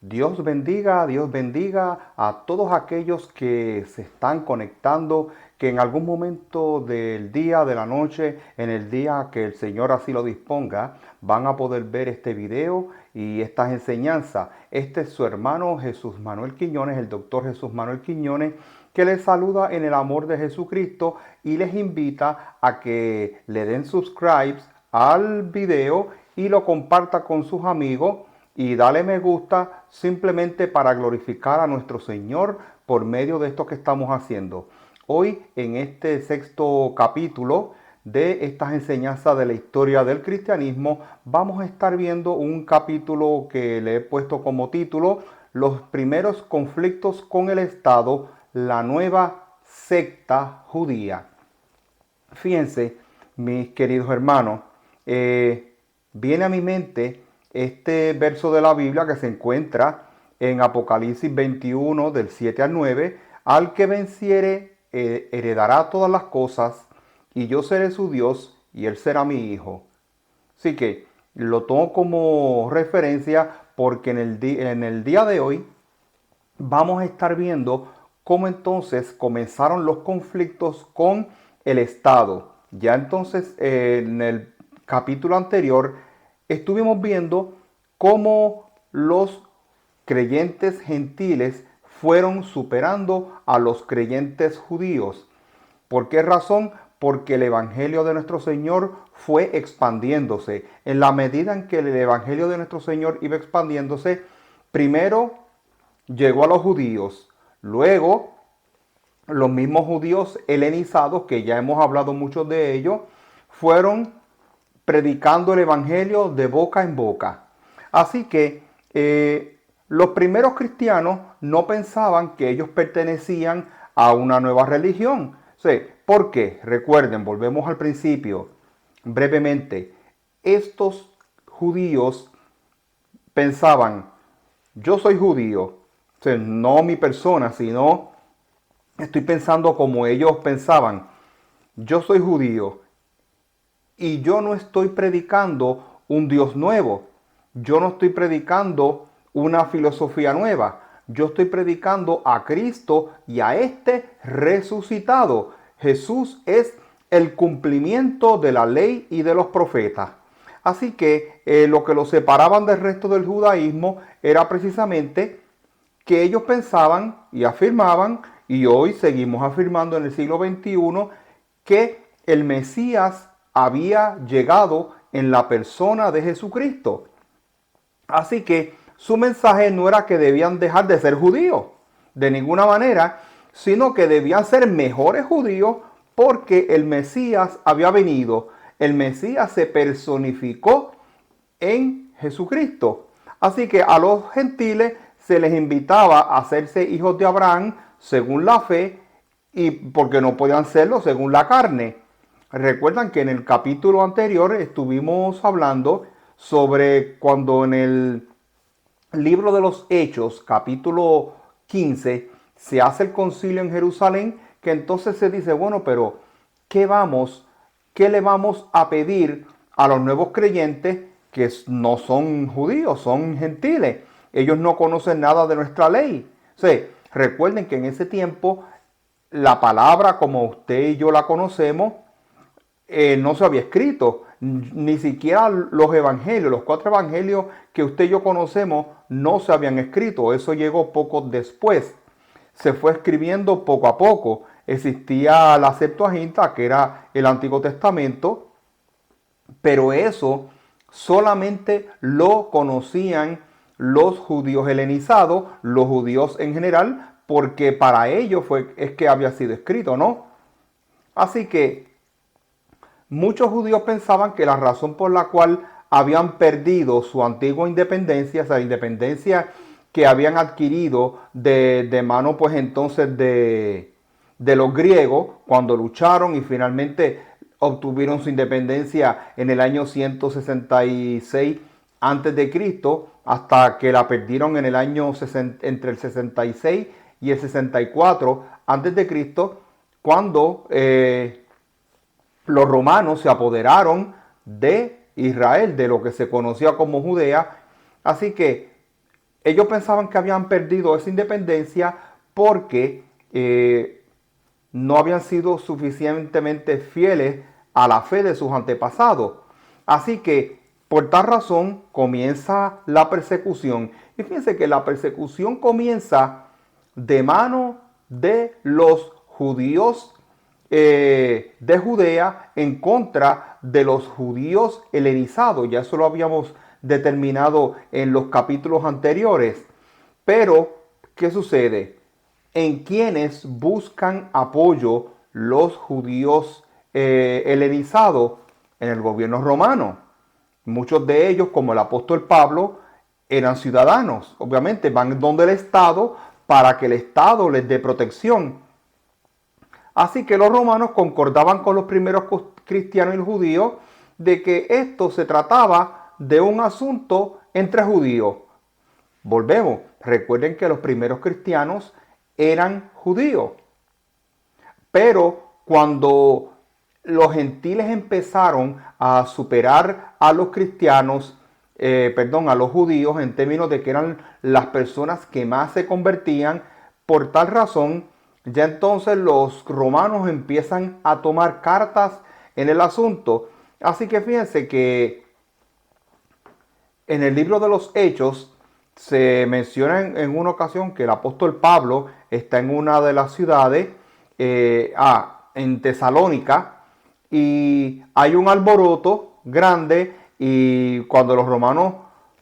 Dios bendiga a todos aquellos que se están conectando, que en algún momento del día, de la noche, en el día que el Señor así lo disponga, van a poder ver este video y estas enseñanzas. Este es su hermano Jesús Manuel Quiñones, el doctor Jesús Manuel Quiñones, que les saluda en el amor de Jesucristo y les invita a que le den subscribe al video y lo comparta con sus amigos y dale me gusta simplemente para glorificar a nuestro Señor por medio de esto que estamos haciendo. Hoy en este sexto capítulo de estas enseñanzas de la historia del cristianismo vamos a estar viendo un capítulo que le he puesto como título Los primeros conflictos con el Estado, la nueva secta judía. Fíjense, mis queridos hermanos, viene a mi mente este verso de la Biblia que se encuentra en Apocalipsis 21 del 7 al 9, al que venciere heredará todas las cosas y yo seré su Dios y él será mi hijo. Así que lo tomo como referencia porque en el día de hoy vamos a estar viendo cómo entonces comenzaron los conflictos con el Estado. Ya entonces en el capítulo anterior estuvimos viendo cómo los creyentes gentiles fueron superando a los creyentes judíos. ¿Por qué razón? Porque el Evangelio de nuestro Señor fue expandiéndose. En la medida en que el Evangelio de nuestro Señor iba expandiéndose, primero llegó a los judíos, luego los mismos judíos helenizados, que ya hemos hablado mucho de ellos, fueron predicando el Evangelio de boca en boca. Así que los primeros cristianos no pensaban que ellos pertenecían a una nueva religión. Sí, ¿por qué? Recuerden, volvemos al principio, brevemente. Estos judíos pensaban, yo soy judío, o sea, no mi persona, sino estoy pensando como ellos pensaban. Yo soy judío y yo no estoy predicando un Dios nuevo. Yo no estoy predicando una filosofía nueva. Yo estoy predicando a Cristo y a este resucitado. Jesús es el cumplimiento de la ley y de los profetas. Así que lo que los separaban del resto del judaísmo era precisamente que ellos pensaban y afirmaban, y hoy seguimos afirmando en el siglo XXI, que el Mesías había llegado en la persona de Jesucristo. Así que su mensaje no era que debían dejar de ser judíos, de ninguna manera, sino que debían ser mejores judíos porque el Mesías había venido. El Mesías se personificó en Jesucristo. Así que a los gentiles se les invitaba a hacerse hijos de Abraham según la fe y porque no podían serlo según la carne. Recuerdan que en el capítulo anterior estuvimos hablando sobre cuando en el libro de los Hechos, capítulo 15, se hace el concilio en Jerusalén, que entonces se dice, bueno, pero ¿qué le vamos a pedir a los nuevos creyentes que no son judíos, son gentiles? Ellos no conocen nada de nuestra ley. O sea, recuerden que en ese tiempo la palabra como usted y yo la conocemos no se había escrito. Ni siquiera los evangelios, los cuatro evangelios que usted y yo conocemos, no se habían escrito. Eso llegó poco después. Se fue escribiendo poco a poco. Existía la Septuaginta, que era el Antiguo Testamento, pero eso solamente lo conocían los judíos helenizados, los judíos en general, porque para ellos es que había sido escrito, ¿no? Así que muchos judíos pensaban que la razón por la cual habían perdido su antigua independencia, esa independencia que habían adquirido de mano pues entonces de los griegos, cuando lucharon y finalmente obtuvieron su independencia en el año 166 antes de Cristo, hasta que la perdieron en el año entre el 66 y el 64 antes de Cristo, cuando los romanos se apoderaron de Israel, de lo que se conocía como Judea. Así que ellos pensaban que habían perdido esa independencia porque no habían sido suficientemente fieles a la fe de sus antepasados. Así que por tal razón comienza la persecución. Y fíjense que la persecución comienza de mano de los judíos de Judea en contra de los judíos helenizados. Ya eso lo habíamos determinado en los capítulos anteriores. Pero, ¿qué sucede? En quienes buscan apoyo los judíos helenizados en el gobierno romano. Muchos de ellos, como el apóstol Pablo, eran ciudadanos. Obviamente van donde el Estado para que el Estado les dé protección. Así que los romanos concordaban con los primeros cristianos y judíos de que esto se trataba de un asunto entre judíos. Volvemos, recuerden que los primeros cristianos eran judíos. Pero cuando los gentiles empezaron a superar a los cristianos, a los judíos en términos de que eran las personas que más se convertían, por tal razón, ya entonces los romanos empiezan a tomar cartas en el asunto. Así que fíjense que en el libro de los Hechos se menciona en una ocasión que el apóstol Pablo está en una de las ciudades, en Tesalónica, y hay un alboroto grande y cuando los romanos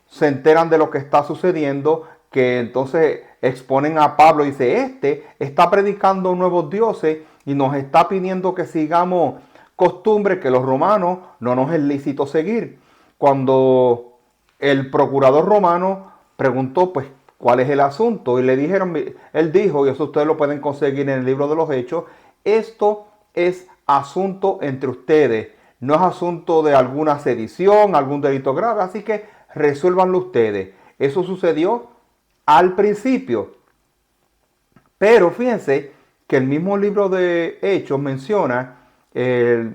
se enteran de lo que está sucediendo, que entonces exponen a Pablo y dice, este está predicando nuevos dioses y nos está pidiendo que sigamos costumbres que los romanos no nos es lícito seguir. Cuando el procurador romano preguntó, pues, ¿cuál es el asunto? Y le dijeron, él dijo, y eso ustedes lo pueden conseguir en el libro de los Hechos, esto es asunto entre ustedes, no es asunto de alguna sedición, algún delito grave, así que resuélvanlo ustedes. Eso sucedió al principio. Pero fíjense que el mismo libro de Hechos menciona,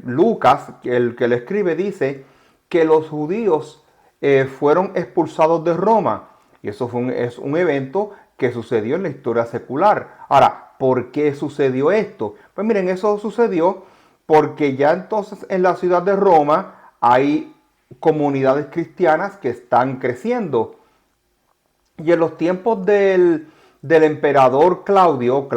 Lucas, el que le escribe, dice que los judíos fueron expulsados de Roma. Y eso es un evento que sucedió en la historia secular. Ahora, ¿por qué sucedió esto? Pues miren, eso sucedió porque ya entonces en la ciudad de Roma hay comunidades cristianas que están creciendo. Y en los tiempos del emperador Claudio,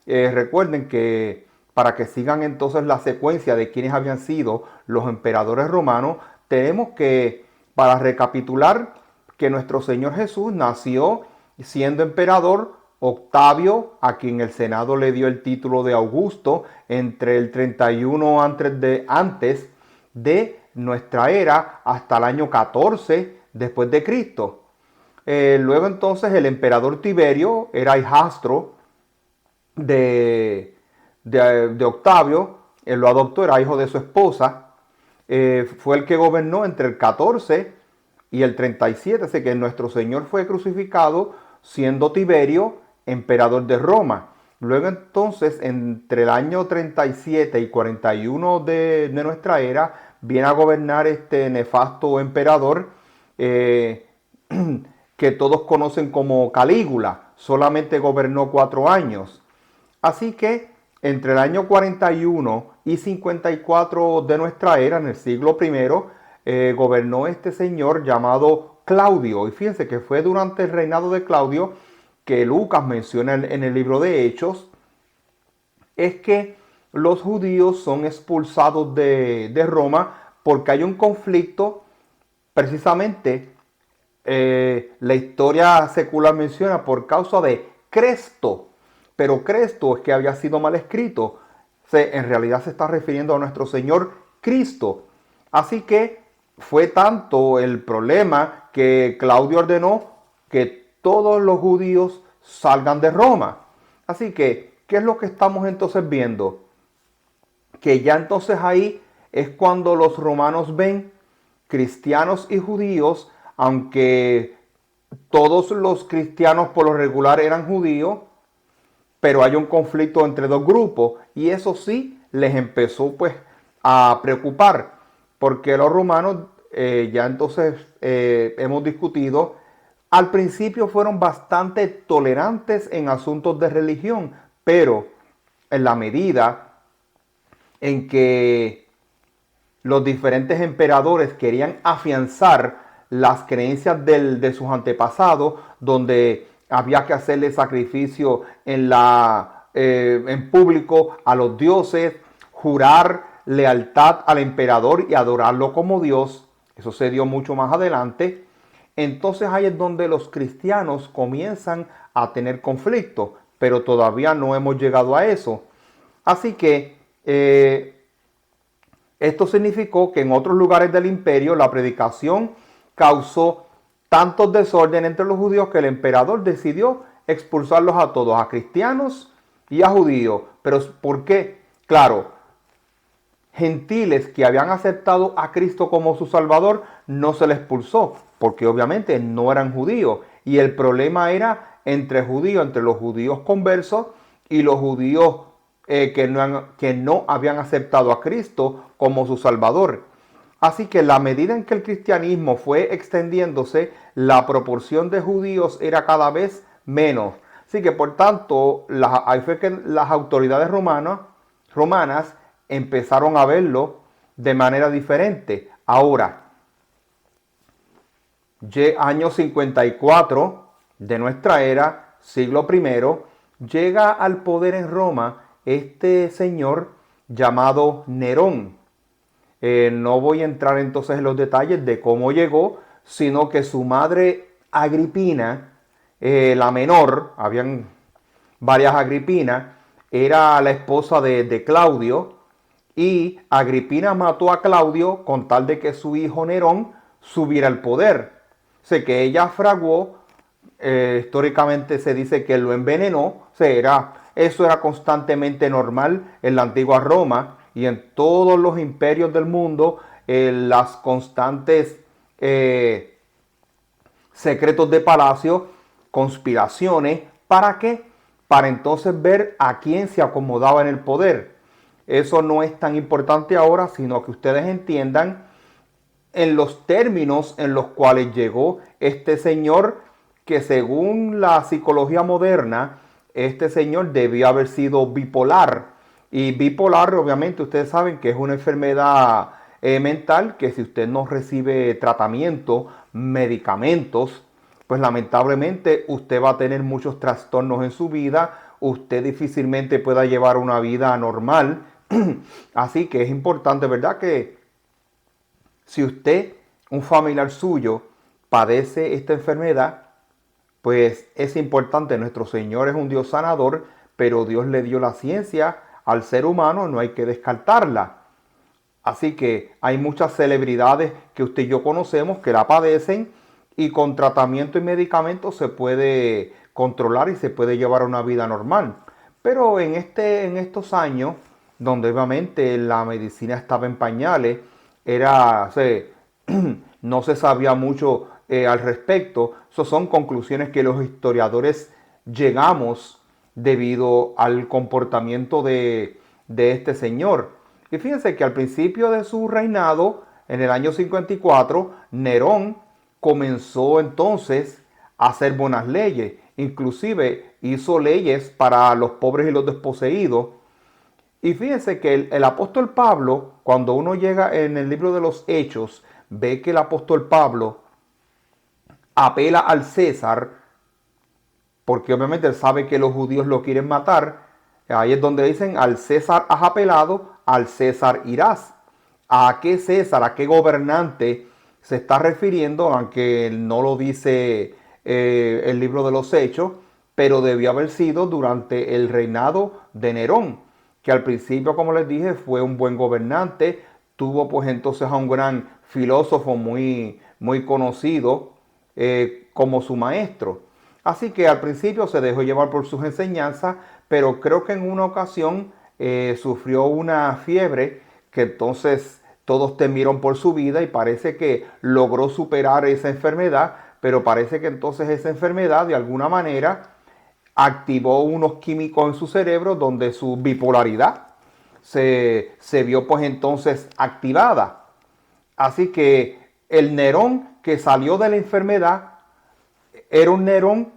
recuerden que para que sigan entonces la secuencia de quienes habían sido los emperadores romanos, tenemos que, para recapitular, que nuestro Señor Jesús nació siendo emperador Octavio, a quien el Senado le dio el título de Augusto, entre el 31 antes de nuestra era hasta el año 14 después de Cristo. Luego entonces el emperador Tiberio era hijastro de Octavio, él lo adoptó, era hijo de su esposa, fue el que gobernó entre el 14 y el 37, así que nuestro Señor fue crucificado siendo Tiberio emperador de Roma. Luego entonces, entre el año 37 y 41 de nuestra era, viene a gobernar este nefasto emperador que todos conocen como Calígula. Solamente gobernó 4 años. Así que entre el año 41 y 54 de nuestra era, en el siglo I, gobernó este señor llamado Claudio. Y fíjense que fue durante el reinado de Claudio que Lucas menciona en el libro de Hechos, es que los judíos son expulsados de Roma porque hay un conflicto, precisamente la historia secular menciona por causa de Cresto, pero Cresto es que había sido mal escrito, en realidad se está refiriendo a nuestro Señor Cristo. Así que fue tanto el problema que Claudio ordenó que todos los judíos salgan de Roma. Así que, ¿qué es lo que estamos entonces viendo? Que ya entonces ahí es cuando los romanos ven cristianos y judíos, aunque todos los cristianos por lo regular eran judíos, pero hay un conflicto entre dos grupos y eso sí les empezó pues a preocupar, porque los romanos ya entonces hemos discutido Al principio fueron bastante tolerantes en asuntos de religión, pero en la medida en que los diferentes emperadores querían afianzar las creencias de sus antepasados, donde había que hacerle sacrificio en público a los dioses, jurar lealtad al emperador y adorarlo como Dios. Eso se dio mucho más adelante. Entonces ahí es donde los cristianos comienzan a tener conflicto, pero todavía no hemos llegado a eso. Así que esto significó que en otros lugares del imperio la predicación causó tantos desorden entre los judíos que el emperador decidió expulsarlos a todos, a cristianos y a judíos. ¿Pero por qué? Claro, gentiles que habían aceptado a Cristo como su Salvador no se les expulsó, porque obviamente no eran judíos. Y el problema era entre judíos, entre los judíos conversos y los judíos que no habían aceptado a Cristo como su Salvador. Así que la medida en que el cristianismo fue extendiéndose, la proporción de judíos era cada vez menos. Así que por tanto, ahí fue que las autoridades romanas empezaron a verlo de manera diferente. Ahora, año 54 de nuestra era, siglo I, llega al poder en Roma este señor llamado Nerón. No voy a entrar entonces en los detalles de cómo llegó, sino que su madre Agripina, la menor, habían varias Agripinas, era la esposa de Claudio, y Agripina mató a Claudio con tal de que su hijo Nerón subiera al poder. O sea, que ella fraguó, históricamente se dice que lo envenenó, o sea, eso era constantemente normal en la antigua Roma y en todos los imperios del mundo, las constantes secretos de palacio, conspiraciones, ¿para qué? Para entonces ver a quién se acomodaba en el poder. Eso no es tan importante ahora, sino que ustedes entiendan en los términos en los cuales llegó este señor, que según la psicología moderna, este señor debió haber sido bipolar. Y bipolar, obviamente, ustedes saben que es una enfermedad mental que si usted no recibe tratamiento, medicamentos, pues lamentablemente usted va a tener muchos trastornos en su vida, usted difícilmente pueda llevar una vida normal. Así que es importante, ¿verdad?, que si usted, un familiar suyo, padece esta enfermedad, pues es importante. Nuestro Señor es un Dios sanador, pero Dios le dio la ciencia al ser humano, no hay que descartarla. Así que hay muchas celebridades que usted y yo conocemos que la padecen y con tratamiento y medicamentos se puede controlar y se puede llevar una vida normal. Pero en estos años, donde obviamente la medicina estaba en pañales, no se sabía mucho al respecto. Esas son conclusiones que los historiadores llegamos debido al comportamiento de este señor. Y fíjense que al principio de su reinado, en el año 54, Nerón comenzó entonces a hacer buenas leyes. Inclusive hizo leyes para los pobres y los desposeídos. Y fíjense que el apóstol Pablo, cuando uno llega en el libro de los Hechos, ve que el apóstol Pablo apela al César, porque obviamente él sabe que los judíos lo quieren matar. Ahí es donde dicen: al César has apelado, al César irás. ¿A qué César, a qué gobernante se está refiriendo? Aunque no lo dice el libro de los Hechos, pero debió haber sido durante el reinado de Nerón, que al principio, como les dije, fue un buen gobernante. Tuvo pues entonces a un gran filósofo muy, muy conocido como su maestro. Así que al principio se dejó llevar por sus enseñanzas, pero creo que en una ocasión sufrió una fiebre que entonces todos temieron por su vida y parece que logró superar esa enfermedad, pero parece que entonces esa enfermedad de alguna manera activó unos químicos en su cerebro donde su bipolaridad se vio pues entonces activada. Así que el Nerón que salió de la enfermedad era un Nerón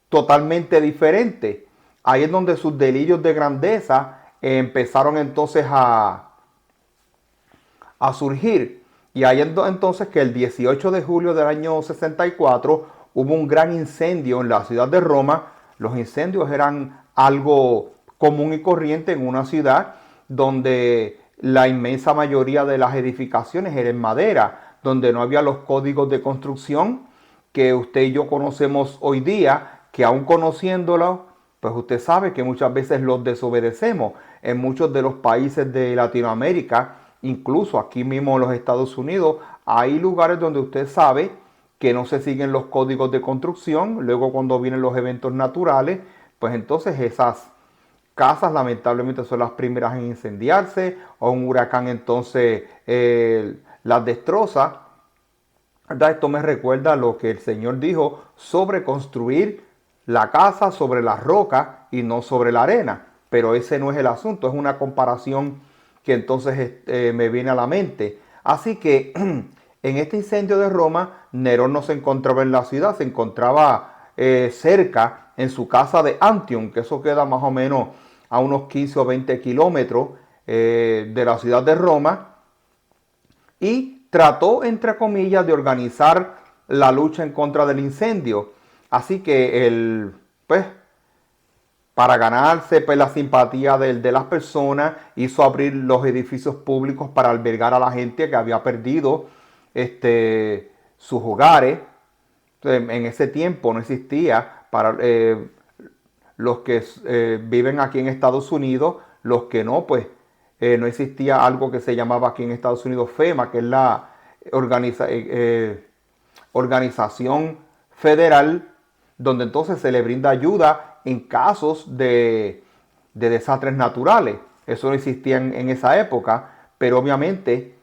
totalmente diferente. Ahí es donde sus delirios de grandeza empezaron entonces a surgir. Y ahí entonces que el 18 de julio del año 64 hubo un gran incendio en la ciudad de Roma. Los incendios eran algo común y corriente en una ciudad donde la inmensa mayoría de las edificaciones eran en madera, donde no había los códigos de construcción que usted y yo conocemos hoy día, que aún conociéndolo, pues usted sabe que muchas veces los desobedecemos. En muchos de los países de Latinoamérica, incluso aquí mismo en los Estados Unidos, hay lugares donde usted sabe que no se siguen los códigos de construcción. Luego cuando vienen los eventos naturales, pues entonces esas casas lamentablemente son las primeras en incendiarse, o un huracán entonces las destroza. ¿Verdad? Esto me recuerda lo que el Señor dijo sobre construir la casa sobre la roca y no sobre la arena. Pero ese no es el asunto, es una comparación que entonces me viene a la mente. Así que en este incendio de Roma, Nerón no se encontraba en la ciudad, se encontraba cerca en su casa de Antium, que eso queda más o menos a unos 15 o 20 kilómetros de la ciudad de Roma, y trató, entre comillas, de organizar la lucha en contra del incendio. Así que él, pues, para ganarse pues, la simpatía de las personas, hizo abrir los edificios públicos para albergar a la gente que había perdido sus hogares. En ese tiempo no existía para los que viven aquí en Estados Unidos, los que no, pues no existía algo que se llamaba aquí en Estados Unidos FEMA, que es la organización federal, donde entonces se le brinda ayuda en casos desastres naturales. Eso no existía en esa época, pero obviamente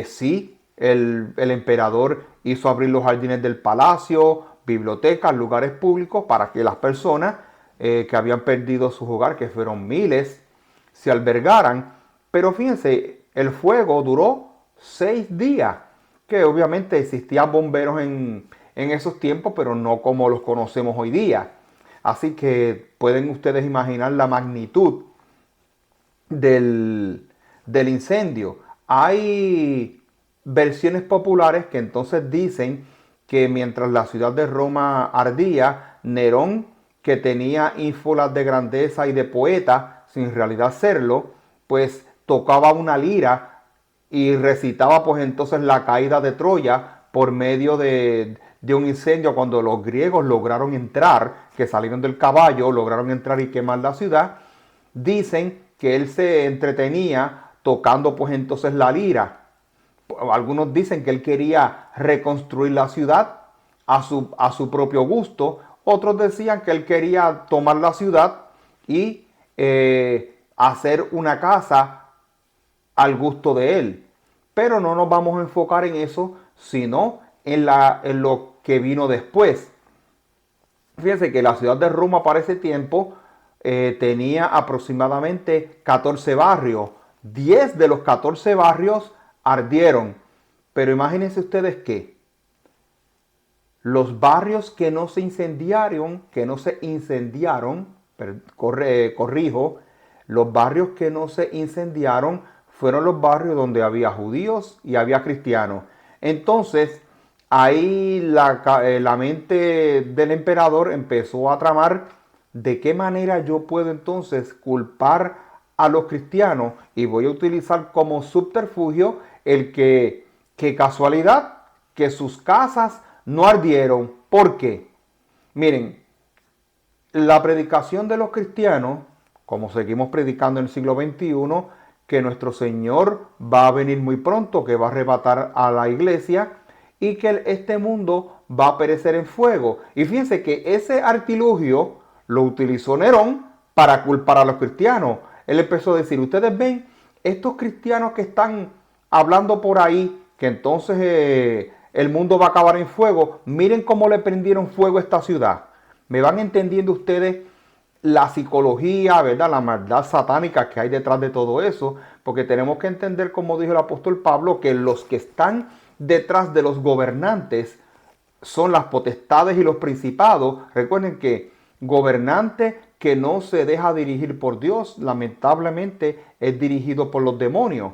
sí, el emperador hizo abrir los jardines del palacio, bibliotecas, lugares públicos, para que las personas que habían perdido su hogar, que fueron miles, se albergaran. Pero fíjense, el fuego duró 6 días, que obviamente existían bomberos en esos tiempos, pero no como los conocemos hoy día. Así que pueden ustedes imaginar la magnitud del incendio. Hay versiones populares que entonces dicen que mientras la ciudad de Roma ardía, Nerón, que tenía ínfulas de grandeza y de poeta, sin en realidad serlo, pues tocaba una lira y recitaba pues entonces la caída de Troya por medio de un incendio, cuando los griegos lograron entrar, que salieron del caballo, lograron entrar y quemar la ciudad. Dicen que él se entretenía tocando pues entonces la lira. Algunos dicen que él quería reconstruir la ciudad a su propio gusto. Otros decían que él quería tomar la ciudad y hacer una casa al gusto de él. Pero no nos vamos a enfocar en eso, sino en lo que vino después. Fíjense que la ciudad de Roma para ese tiempo tenía aproximadamente 14 barrios. 10 de los 14 barrios ardieron. Pero imagínense ustedes que los barrios que no se incendiaron, corrijo, los barrios que no se incendiaron fueron los barrios donde había judíos y había cristianos. Entonces, ahí la mente del emperador empezó a tramar de qué manera yo puedo entonces culpar a los cristianos, y voy a utilizar como subterfugio el que casualidad, que sus casas no ardieron. ¿Por qué? Miren, la predicación de los cristianos, como seguimos predicando en el siglo XXI, que nuestro Señor va a venir muy pronto, que va a arrebatar a la iglesia y que este mundo va a perecer en fuego. Y fíjense que ese artilugio lo utilizó Nerón para culpar a los cristianos. Él empezó a decir, ustedes ven, estos cristianos que están hablando por ahí, que entonces el mundo va a acabar en fuego, miren cómo le prendieron fuego a esta ciudad. ¿Me van entendiendo ustedes la psicología, verdad, la maldad satánica que hay detrás de todo eso? Porque tenemos que entender, como dijo el apóstol Pablo, que los que están detrás de los gobernantes son las potestades y los principados. Recuerden que gobernante que no se deja dirigir por Dios, lamentablemente es dirigido por los demonios.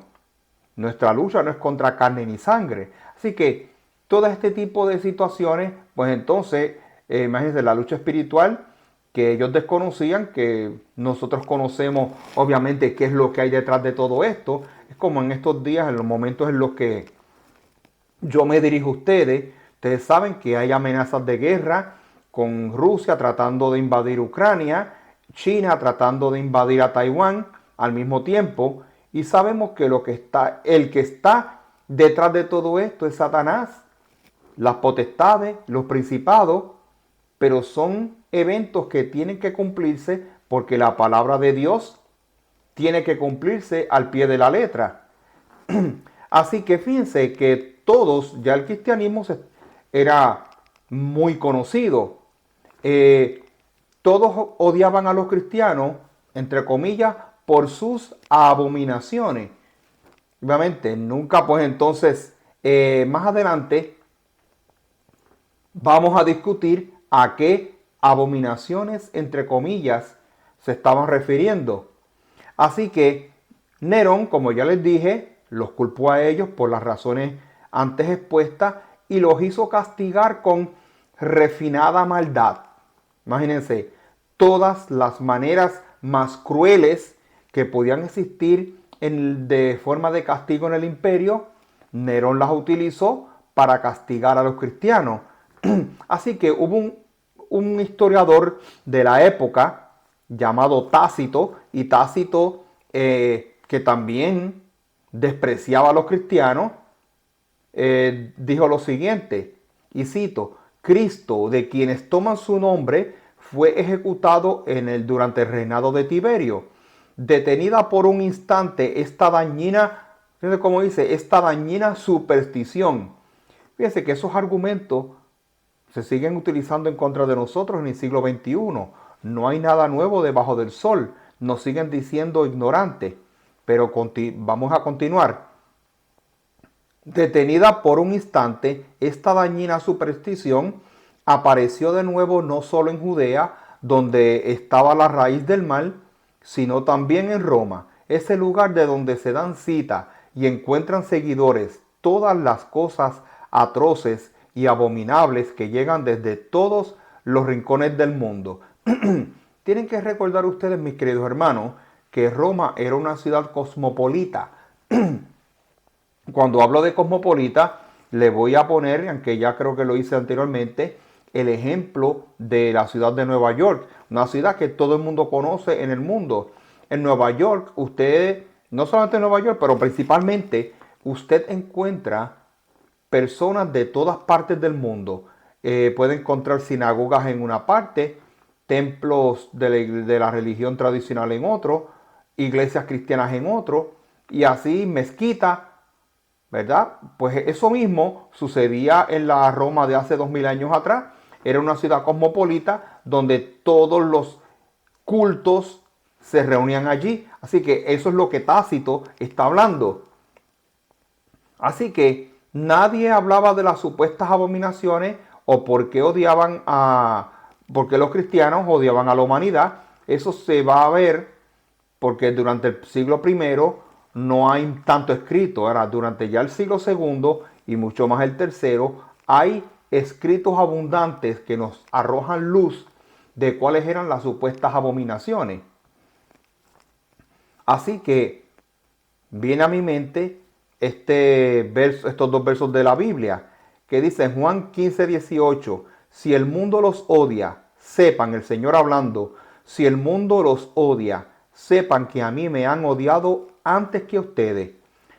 Nuestra lucha no es contra carne ni sangre. Así que todo este tipo de situaciones, pues entonces, imagínense la lucha espiritual que ellos desconocían, que nosotros conocemos obviamente qué es lo que hay detrás de todo esto. Es como en estos días, en los momentos en los que yo me dirijo a ustedes. Ustedes saben que hay amenazas de guerra con Rusia tratando de invadir Ucrania, China tratando de invadir a Taiwán al mismo tiempo. Y sabemos que el que está detrás de todo esto es Satanás, las potestades, los principados, pero son eventos que tienen que cumplirse porque la palabra de Dios tiene que cumplirse al pie de la letra. Así que fíjense que todos, ya el cristianismo era muy conocido. Todos odiaban a los cristianos, entre comillas, por sus abominaciones. Obviamente, nunca pues entonces, más adelante, vamos a discutir a qué abominaciones, entre comillas, se estaban refiriendo. Así que Nerón, como ya les dije, los culpó a ellos por las razones antes expuestas y los hizo castigar con refinada maldad. Imagínense, todas las maneras más crueles que podían existir de forma de castigo en el imperio, Nerón las utilizó para castigar a los cristianos. Así que hubo un historiador de la época llamado Tácito, y Tácito que también despreciaba a los cristianos, dijo lo siguiente, y cito: Cristo, de quienes toman su nombre, fue ejecutado durante el reinado de Tiberio. Detenida por un instante esta dañina, fíjense cómo dice, esta dañina superstición. Fíjense que esos argumentos se siguen utilizando en contra de nosotros en el siglo XXI. No hay nada nuevo debajo del sol. Nos siguen diciendo ignorantes. Pero vamos a continuar. Detenida por un instante, esta dañina superstición apareció de nuevo no solo en Judea, donde estaba la raíz del mal, sino también en Roma, ese lugar de donde se dan cita y encuentran seguidores todas las cosas atroces y abominables que llegan desde todos los rincones del mundo. Tienen que recordar ustedes, mis queridos hermanos, que Roma era una ciudad cosmopolita. Cuando hablo de cosmopolita, le voy a poner, aunque ya creo que lo hice anteriormente, el ejemplo de la ciudad de Nueva York, una ciudad que todo el mundo conoce en el mundo. En Nueva York, usted, no solamente en Nueva York, pero principalmente, usted encuentra personas de todas partes del mundo. Puede encontrar sinagogas en una parte, templos de la religión tradicional en otro, iglesias cristianas en otro, y así mezquitas, ¿verdad? Pues eso mismo sucedía en la Roma de hace 2000 años atrás. Era una ciudad cosmopolita donde todos los cultos se reunían allí. Así que eso es lo que Tácito está hablando. Así que nadie hablaba de las supuestas abominaciones o por qué por qué los cristianos odiaban a la humanidad. Eso se va a ver porque durante el siglo I no hay tanto escrito. Ahora, durante ya el siglo II y mucho más el tercero, hay escritos abundantes que nos arrojan luz de cuáles eran las supuestas abominaciones. Así que viene a mi mente estos dos versos de la Biblia, que dice en Juan 15:18, si el mundo los odia, sepan, el Señor hablando, si el mundo los odia, sepan que a mí me han odiado antes que a ustedes.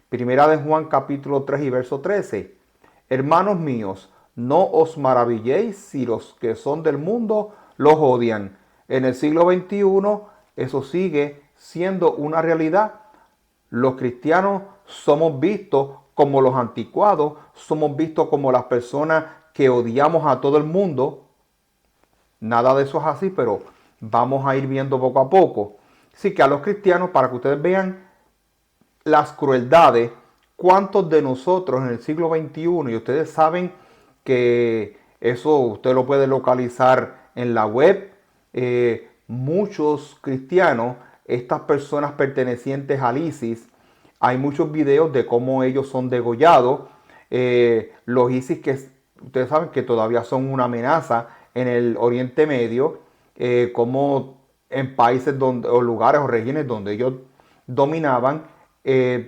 Primera de Juan capítulo 3 y verso 13. Hermanos míos, no os maravilléis si los que son del mundo los odian. En el siglo XXI eso sigue siendo una realidad. Los cristianos somos vistos como los anticuados, somos vistos como las personas que odiamos a todo el mundo. Nada de eso es así, pero vamos a ir viendo poco a poco. Así que a los cristianos, para que ustedes vean las crueldades, cuántos de nosotros en el siglo XXI, y ustedes saben que Eso usted lo puede localizar en la web. Muchos cristianos, estas personas pertenecientes al ISIS, hay muchos videos de cómo ellos son degollados. Los ISIS que ustedes saben que todavía son una amenaza en el Oriente Medio, como en países donde, o lugares o regiones donde ellos dominaban,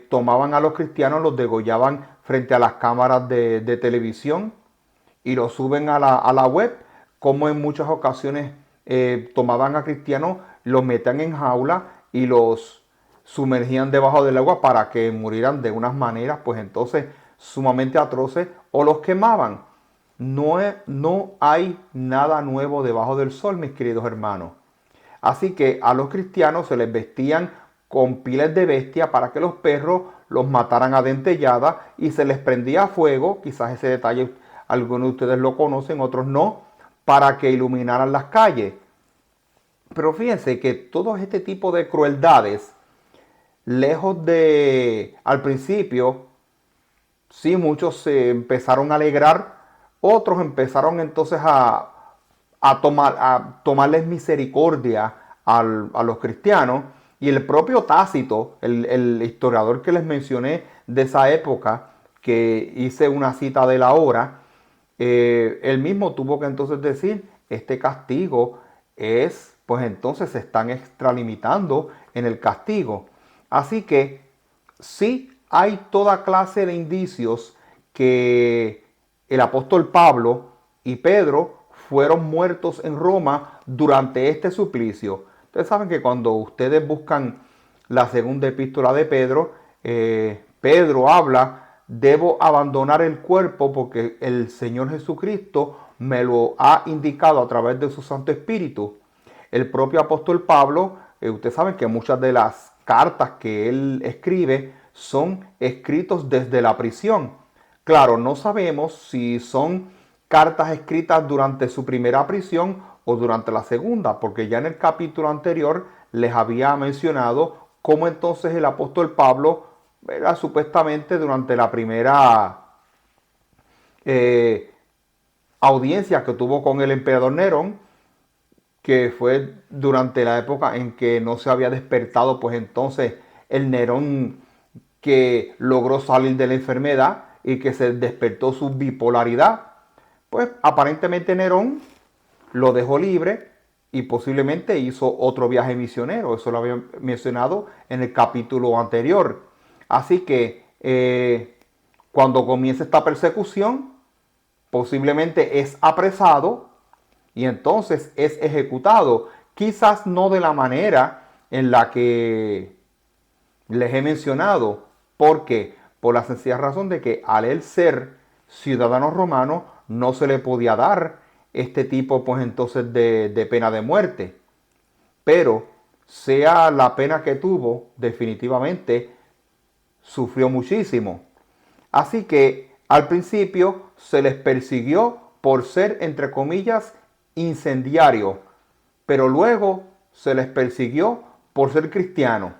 tomaban a los cristianos, los degollaban frente a las cámaras de televisión y los suben a la web, como en muchas ocasiones tomaban a cristianos, los metían en jaula y los sumergían debajo del agua para que murieran de unas maneras, pues entonces sumamente atroces, o los quemaban. No hay nada nuevo debajo del sol, mis queridos hermanos. Así que a los cristianos se les vestían con pieles de bestia para que los perros los mataran a dentellada y se les prendía fuego, quizás ese detalle algunos de ustedes lo conocen, otros no, para que iluminaran las calles. Pero fíjense que todo este tipo de crueldades, lejos de, al principio, sí, muchos se empezaron a alegrar, otros empezaron entonces a tomarles misericordia a los cristianos. Y el propio Tácito, el historiador que les mencioné de esa época, que hice una cita de la hora, él mismo tuvo que entonces decir, este castigo es, pues entonces se están extralimitando en el castigo. Así que sí hay toda clase de indicios que el apóstol Pablo y Pedro fueron muertos en Roma durante este suplicio. Ustedes saben que cuando ustedes buscan la segunda epístola de Pedro, Pedro habla, debo abandonar el cuerpo porque el Señor Jesucristo me lo ha indicado a través de su Santo Espíritu. El propio apóstol Pablo, ustedes saben que muchas de las cartas que él escribe son escritos desde la prisión. Claro, no sabemos si son cartas escritas durante su primera prisión o durante la segunda, porque ya en el capítulo anterior les había mencionado cómo entonces el apóstol Pablo era supuestamente durante la primera audiencia que tuvo con el emperador Nerón, que fue durante la época en que no se había despertado, pues entonces el Nerón que logró salir de la enfermedad y que se despertó su bipolaridad. Pues aparentemente Nerón lo dejó libre y posiblemente hizo otro viaje misionero. Eso lo había mencionado en el capítulo anterior. Así que cuando comienza esta persecución, posiblemente es apresado y entonces es ejecutado. Quizás no de la manera en la que les he mencionado. ¿Por qué? Por la sencilla razón de que al él ser ciudadano romano no se le podía dar este tipo pues entonces de pena de muerte. Pero sea la pena que tuvo, definitivamente sufrió muchísimo. Así que al principio se les persiguió por ser, entre comillas, incendiario, pero luego se les persiguió por ser cristianos.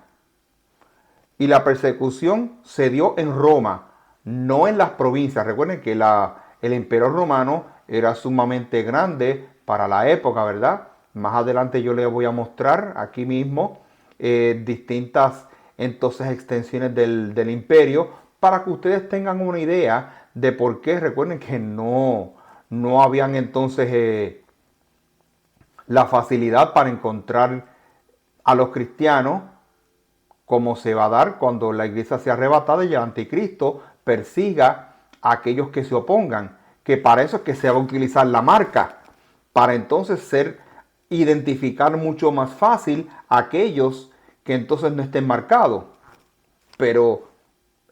Y la persecución se dio en Roma, no en las provincias. Recuerden que el imperio romano era sumamente grande para la época, ¿verdad? Más adelante yo les voy a mostrar aquí mismo distintas entonces extensiones del imperio para que ustedes tengan una idea de por qué. Recuerden que no habían entonces la facilidad para encontrar a los cristianos, como se va a dar cuando la iglesia sea arrebatada y el anticristo persiga a aquellos que se opongan, que para eso es que se va a utilizar la marca, para entonces identificar mucho más fácil a aquellos que entonces no estén marcados. Pero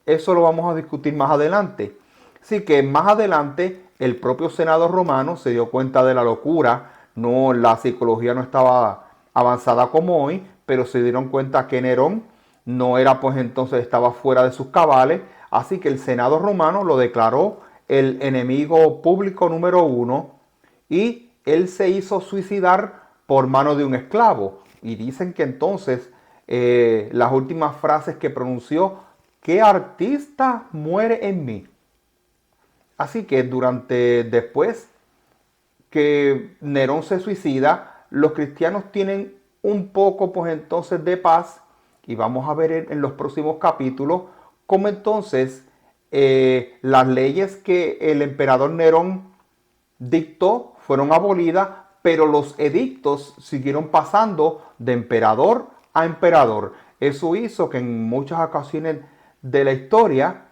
eso lo vamos a discutir más adelante. Así que más adelante el propio Senado romano se dio cuenta de la locura. No, la psicología no estaba avanzada como hoy, pero se dieron cuenta que Nerón no era, pues entonces estaba fuera de sus cabales. Así que el Senado romano lo declaró el enemigo público número 1 y él se hizo suicidar por mano de un esclavo. Y dicen que entonces las últimas frases que pronunció: ¿qué artista muere en mí? Así que después que Nerón se suicida, los cristianos tienen un poco pues entonces de paz, y vamos a ver en los próximos capítulos cómo entonces las leyes que el emperador Nerón dictó fueron abolidas, pero los edictos siguieron pasando de emperador a emperador. Eso hizo que en muchas ocasiones de la historia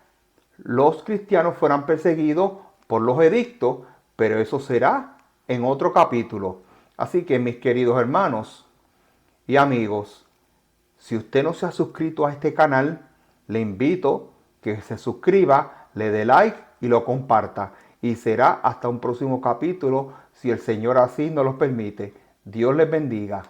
los cristianos fueran perseguidos por los edictos, pero eso será en otro capítulo. Así que mis queridos hermanos y amigos, si usted no se ha suscrito a este canal, le invito que se suscriba, le dé like y lo comparta. Y será hasta un próximo capítulo, si el Señor así nos lo permite. Dios les bendiga.